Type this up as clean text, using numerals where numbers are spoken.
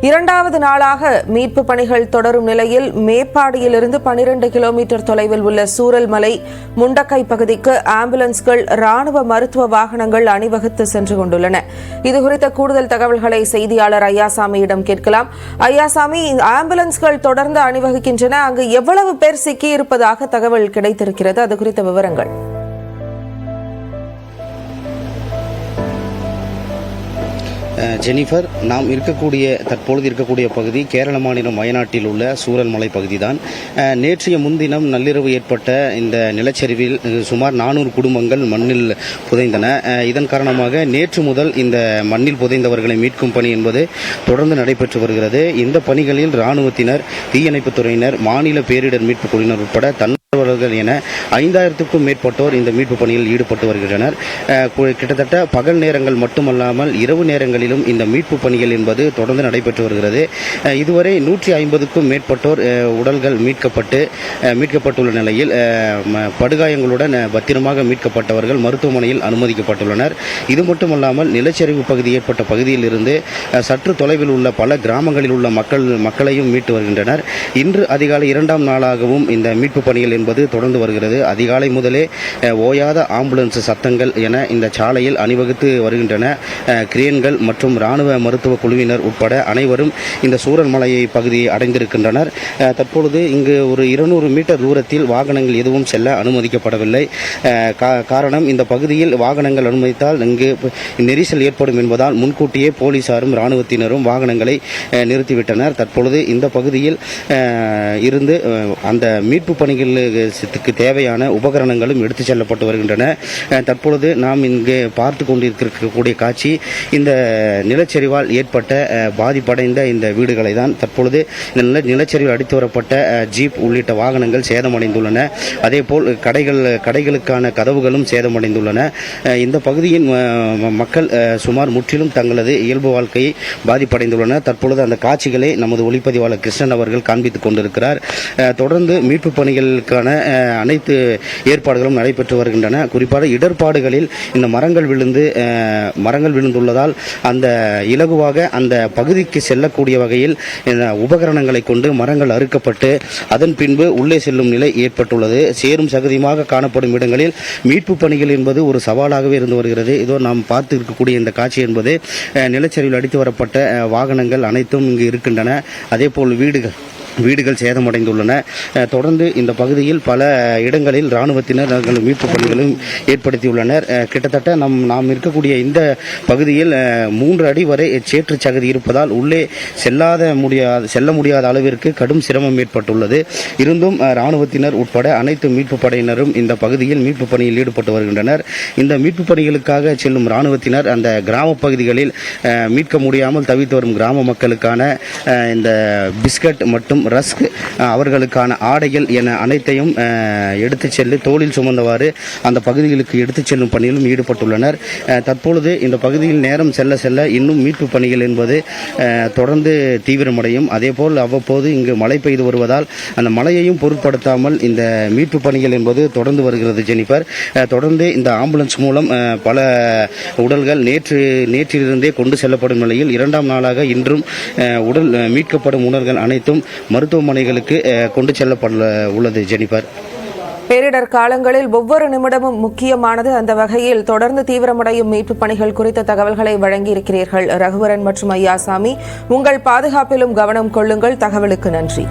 இரண்டாவது நாளாக மீட்பு பணிகள் தொடரும் நிலையில் மேப்பாடியிலிருந்து 12 கிலோமீட்டர் தொலைவில் உள்ள சூரல்மலை முண்டக்கை பகுதிக்கு ஆம்புலன்ஸ்கள் ராணுவ மருத்துவ வாகனங்கள் அணிவகுத்து சென்று கொண்டுள்ளன. இதுகுறித்த கூடுதல் தகவல்களை செய்தியாளர் ஐயாசாமியிடம் கேட்கலாம். ஐயாசாமி, ஆம்புலன்ஸ்கள் தொடர்ந்து அணிவகுக்கின்றன. அங்கு எவ்வளவு பேர் சிக்கியிருப்பதாக தகவல் கிடைத்திருக்கிறது? அது குறித்த விவரங்கள். ஜெனிஃபர், நாம் தற்பொழுது இருக்கக்கூடிய பகுதி கேரள மாநிலம் வயநாட்டில் உள்ள சூரல்மலை பகுதி தான். நேற்றைய முன்தினம் நள்ளிரவு ஏற்பட்ட இந்த நிலச்சரிவில் சுமார் 400 குடும்பங்கள் மண்ணில் புதைந்தன. இதன் காரணமாக நேற்று முதல் இந்த மண்ணில் புதைந்தவர்களை மீட்கும் பணி என்பது தொடர்ந்து நடைபெற்று வருகிறது. இந்த பணிகளில் இராணுவத்தினர், தீயணைப்புத் துறையினர், மாநில பேரிடர் மீட்புக் குழுவினர் உட்பட தன்னார்வலர்கள் என 5000க்கும் மேற்பட்டோர் இந்த மீட்பு பணியில் ஈடுபட்டு வருகின்றனர். கிட்டத்தட்ட பகல் நேரங்கள் மட்டுமல்லாமல் இரவு நேரங்களில் இந்த மீட்பு பணிகள் என்பது தொடர்ந்து நடைபெற்று வருகிறது. இதுவரை 150க்கும் மேற்பட்டோர் உடல்கள் மீட்கப்பட்டுள்ள நிலையில் படுகாயங்களுடன் பத்திரமாக மீட்கப்பட்டவர்கள் மருத்துவமனையில் அனுமதிக்கப்பட்டுள்ளனர். இது மட்டுமல்லாமல் நிலச்சரிவு பகுதி ஏற்பட்ட பகுதியில் இருந்து சற்று தொலைவில் உள்ள பல கிராமங்களில் உள்ள மக்களையும் மீட்டு வருகின்றனர். இன்று அதிகாலை 2ஆம் நாளாகவும் இந்த மீட்பு பணிகள் என்பது தொடர்ந்து வருகிறது. அதிகாலை முதலே ஓயாத ஆம்புலன்ஸ் சத்தங்கள் என இந்த சாலையில் அணிவகுத்து வருகின்றன. கிரேன்கள் மற்றும் ராணுவ மருத்துவ குழுவினர் உட்பட அனைவரும் இந்த சூரல்மலையை பகுதியை அடைந்திருக்கின்றனர். தற்பொழுது இங்கு ஒரு 200 மீட்டர் தூரத்தில் வாகனங்கள் எதுவும் செல்ல அனுமதிக்கப்படவில்லை. காரணம், இந்த பகுதியில் வாகனங்கள் அனுமதித்தால் இங்கு நெரிசல் ஏற்படும் என்பதால் முன்கூட்டியே போலீசாரும் இராணுவத்தினரும் வாகனங்களை நிறுத்திவிட்டனர். தற்பொழுது இந்த பகுதியில் இருந்து அந்த மீட்பு பணிகளுக்கு தேவையான உபகரணங்களும் எடுத்துச் செல்லப்பட்டு வருகின்றன. தற்பொழுது நாம் இங்கு பார்த்து கொண்டிருக்கக்கூடிய காட்சி இந்த நிலச்சரிவால் ஏற்பட்ட பாதிப்படைந்த இந்த வீடுகளை தான். தற்பொழுது நிலச்சரிவில் அடித்து வரப்பட்ட ஜீப் உள்ளிட்ட வாகனங்கள் சேதமடைந்துள்ளன. அதேபோல் கடைகளுக்கான கதவுகளும் சேதமடைந்துள்ளன. இந்த பகுதியின் மக்கள் சுமார் முற்றிலும் தங்களது இயல்பு வாழ்க்கையை பாதிப்படைந்துள்ளனர். தற்பொழுது அந்த காட்சிகளை நமது ஒளிப்பதிவாளர் கிருஷ்ணன் அவர்கள் காண்பித்துக் கொண்டிருக்கிறார். தொடர்ந்து மீட்பு பணிகளுக்கான அனைத்து ஏற்பாடுகளும் நடைபெற்று வருகின்றன. குறிப்பாக இடர்பாடுகளில் இந்த மரங்கள் விழுந்துள்ளதால் அந்த இலகுவாக அந்த பகுதிக்கு செல்லக்கூடிய வகையில் உபகரணங்களை கொண்டு மரங்கள் அறுக்கப்பட்டு அதன் பின்பு உள்ளே செல்லும் நிலை ஏற்பட்டுள்ளது. சேரும் சகதியுமாக காணப்படும் இடங்களில் மீட்பு பணிகள் என்பது ஒரு சவாலாகவே இருந்து வருகிறது. இதோ நாம் பார்த்து இருக்கக்கூடிய இந்த காட்சி என்பது நிலச்சரிவில் அடித்து வரப்பட்ட வாகனங்கள் அனைத்தும் இங்கு இருக்கின்றன. அதேபோல் வீடுகள் சேதமடைந்துள்ளன. தொடர்ந்து இந்த பகுதியில் பல இடங்களில் இராணுவத்தினர் மீட்பு பணிகளும் ஏற்படுத்தியுள்ளனர். கிட்டத்தட்ட நாம் இருக்கக்கூடிய இந்த பகுதியில் 3 அடி வரை சேற்று சகதி இருப்பதால் உள்ளே செல்ல முடியாத அளவிற்கு கடும் சிரமம் ஏற்பட்டுள்ளது. இருந்தும் இராணுவத்தினர் உட்பட அனைத்து மீட்பு படையினரும் இந்த பகுதியில் மீட்பு பணியில் ஈடுபட்டு வருகின்றனர். இந்த மீட்பு பணிகளுக்காக செல்லும் இராணுவத்தினர் அந்த கிராம பகுதிகளில் மீட்க முடியாமல் தவித்து வரும் கிராம மக்களுக்கான இந்த பிஸ்கட் மற்றும் ரஸ்க், அவர்களுக்கான ஆடைகள் என அனைத்தையும் எடுத்துச் செல்லு தோளில் சுமந்தவாறு அந்த பகுதிகளுக்கு எடுத்துச் செல்லும் பணியிலும் ஈடுபட்டுள்ளனர். தற்பொழுது இந்த பகுதியில் நேரம் செல்ல செல்ல இன்னும் மீட்பு பணிகள் என்பது தொடர்ந்து தீவிரமடையும். அதேபோல் அவ்வப்போது இங்கு மழை பெய்து வருவதால் அந்த மழையையும் பொருட்படுத்தாமல் இந்த மீட்பு பணிகள் என்பது தொடர்ந்து வருகிறது. ஜெனிஃபர், தொடர்ந்து இந்த ஆம்புலன்ஸ் மூலம் பல உடல்கள் நேற்றிலிருந்தே கொண்டு செல்லப்படும் நிலையில் 2ஆம் நாளாக இன்றும் உடல் மீட்கப்படும் உடல்கள் அனைத்தும் மருத்துவமனைகளுக்கு கொண்டு செல்லப்பட உள்ளது. ஜெனிஃபர், பேரிடர் காலங்களில் ஒவ்வொரு நிமிடமும் முக்கியமானது. அந்த வகையில் தொடர்ந்து தீவிரமடையும் மீட்பு பணிகள் குறித்த தகவல்களை வழங்கியிருக்கிறீர்கள் ரகுவரன் மற்றும் ஐயாசாமி. உங்கள் பாதுகாப்பிலும் கவனம் கொள்ளுங்கள். தகவலுக்கு நன்றி.